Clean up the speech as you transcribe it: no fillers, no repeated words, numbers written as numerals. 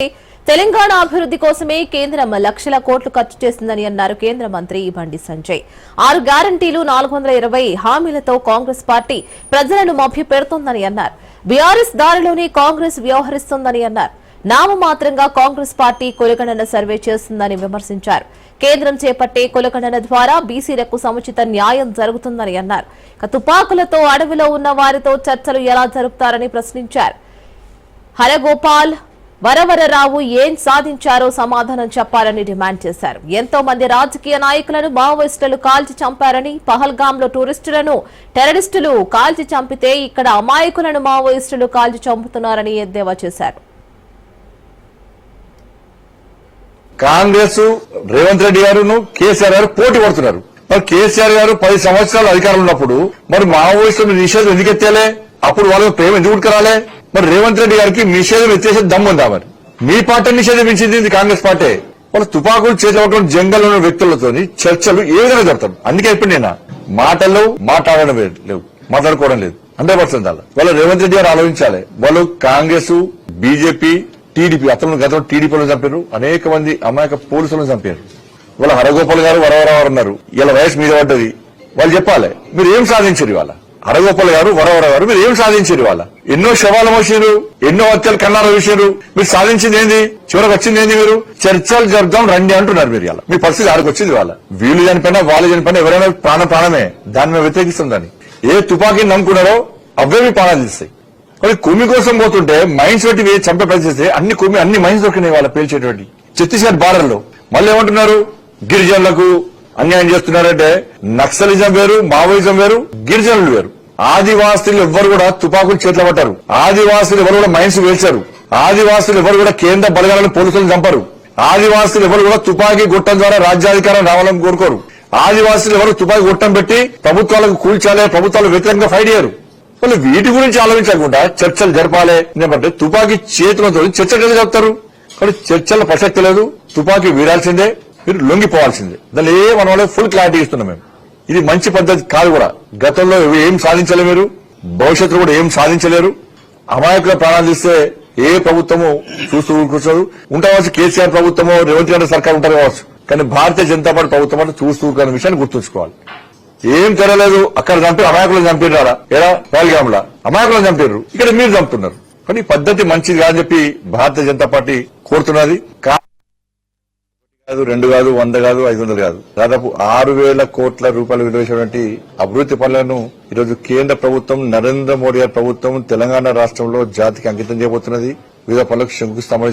తెలంగాణ అభివృద్ధి కోసమే కేంద్రం లక్షల కోట్లు ఖర్చు చేస్తుందని అన్నారు కేంద్ర మంత్రి బండి సంజయ్. 6 గ్యారంటీలు 420 హామీలతో కాంగ్రెస్ పార్టీ ప్రజలను మభ్యపెడుతోందని అన్నారు. బీఆర్ఎస్ దారిలోనే కాంగ్రెస్ వ్యవహరిస్తోందని అన్నారు. నామమాత్రంగా కాంగ్రెస్ పార్టీ కులగణన సర్వే చేస్తుందని విమర్శించారు. కేంద్రం చేపట్టే కులగణన ద్వారా బీసీలకు సముచిత న్యాయం జరుగుతుందని అన్నారు. తుపాకులతో అడవిలో ఉన్న వారితో చర్చలు ఎలా జరుపుతారని ప్రశ్నించారు. హరగోపాల్ వరవరరావు ఏం సాధించారో సమాధానం చెప్పాలని డిమాండ్ చేశారు. ఎంతో మంది రాజకీయ నాయకులను మావోయిస్టులు కాల్చి చంపారని, పహల్గాంలో టూరిస్టులను టెర్రరిస్టులు కాల్చి చంపితే ఇక్కడ అమాయకులను మావోయిస్టులు కాల్చి చంపుతున్నారని ఎద్దేవా చేశారు. కాంగ్రెస్ రేవంత్ రెడ్డి గారు కేసీఆర్ గారు పోటీ పడుతున్నారు. మరి కేసీఆర్ గారు 10 సంవత్సరాలు అధికారంలో ఉన్నప్పుడు మరి మావోయిస్టుల నిషేధం ఎందుకు ఎత్తాలే? అప్పుడు వాళ్ళకి ప్రేమ ఎందుకు ఉడకరాలే? మరి రేవంత్ రెడ్డి గారికి నిషేధం ఎత్తేసే దమ్ముందా? మరి మీ పార్టీ నిషేధం ఇచ్చింది కాంగ్రెస్ పార్టీ. వాళ్ళు తుపాకులు చేతిలో జంగల్ ఉన్న వ్యక్తులతో చర్చలు ఏ విధంగా జరుగుతారు? అందుకే ఇప్పుడు నేను మాటలు మాట్లాడడం లేవు, మాట్లాడుకోవడం లేదు. 100% వాళ్ళు రేవంత్ రెడ్డి గారు ఆలోచించాలి. వాళ్ళు కాంగ్రెస్, బీజేపీ, టీడీపీ, అతను గతంలో టీడీపీలో చంపారు, అనేక మంది అమాయక పోలీసులను చంపారు. వాళ్ళ హరగోపాల్ గారు వరవరవారు ఉన్నారు. ఇలా వయసు మీద పడ్డది. వాళ్ళు చెప్పాలి మీరు ఏం సాధించారు. వాళ్ళ హరగోపాల్ గారు వరవర గారు మీరు ఏం సాధించారు? వాళ్ళ ఎన్నో శవాలు మోసారు, ఎన్నో హత్యలు కన్నారా విషయాలు. మీరు సాధించింది ఏంది? చివరికి వచ్చింది ఏంది? మీరు చర్చలు జరుపుదాం రండి అంటున్నారు. మీరు ఇలా మీ పరిస్థితి ఆడికి వచ్చింది. వాళ్ళ వీళ్ళు చనిపోయినా వాళ్ళు చనిపోయినా ఎవరైనా ప్రాణమే దాన్ని మేము వ్యతిరేకిస్తుందని. ఏ తుపాకీని నమ్ముకున్నారో అవే మీ ప్రాణాలు తీస్తాయి. కానీ కుమ్మి కోసం పోతుంటే మైన్స్ పెట్టి చంపే పరిస్థితి అన్ని మైన్స్ దొరికినాయి వాళ్ళ పేల్చేటువంటి ఛత్తీస్గఢ్ బార్డర్ లో. మళ్ళీ ఏమంటున్నారు? గిరిజనులకు అన్యాయం చేస్తున్నారంటే నక్సలిజం వేరు, మావోయిజం వేరు, గిరిజనులు వేరు. ఆదివాసులు ఎవ్వరు కూడా తుపాకులు చేతిలో పట్టారు. ఆదివాసులు ఎవరు కూడా మైన్స్ వేల్చారు. ఆదివాసులు ఎవరు కూడా కేంద్ర బలగాలను పోలీసులను చంపరు. ఆదివాసులు ఎవరు కూడా తుపాకీ గుట్టం ద్వారా రాజ్యాధికారం రావాలని కోరుకోరు. ఆదివాసులు ఎవరు తుపాకీ గుట్టం పెట్టి ప్రభుత్వాలకు కూల్చాలే, ప్రభుత్వాలు వ్యతిరేకంగా ఫైట్ చేయరు. వాళ్ళు వీటి గురించి ఆలోచించకుండా చర్చలు జరపాలి. ఎందుకంటే తుపాకీ చేతులతో చర్చలు జరుపుతారు. కానీ చర్చల ప్రసక్తి లేదు. తుపాకీ వీడాల్సిందే, మీరు లొంగిపోవాల్సిందే. దాన్ని మన వాళ్ళే ఫుల్ క్లారిటీ ఇస్తున్నాం మేము. ఇది మంచి పద్ధతి కాదు కూడా. గతంలో ఏం సాధించలే మీరు, భవిష్యత్తులో కూడా ఏం సాధించలేరు. అమాయకుల ప్రాణాలు తీస్తే ఏ ప్రభుత్వము చూస్తూ కూర్చోదు. ఉండవచ్చు కేసీఆర్ ప్రభుత్వమో రేవంత్ రెడ్డి సర్కార్ ఉంటారు కావచ్చు, కానీ భారతీయ జనతా పార్టీ ప్రభుత్వం అంటే చూస్తూ కూర్చున్న విషయాన్ని గుర్తుంచుకోవాలి. ఏం తెరలేదు. అక్కడ చంపి అమాయకులను చంపినారా? ఎలా పాల్గాంలా అమాయకులను చంపారు, ఇక్కడ మీరు చంపుతున్నారు. కానీ పద్ధతి మంచిది కాదని చెప్పి భారతీయ జనతా పార్టీ కోరుతున్నది. కాదు 2 కాదు 100 కాదు 500 కాదు, దాదాపు 6,000 కోట్ల రూపాయలు విలువేసినటువంటి అభివృద్ధి పనులను ఈరోజు కేంద్ర ప్రభుత్వం, నరేంద్ర మోడీ గారి ప్రభుత్వం తెలంగాణ రాష్ట్రంలో జాతికి అంకితం చేయబోతున్నది. వివిధ పనులకు శంకుస్థాపన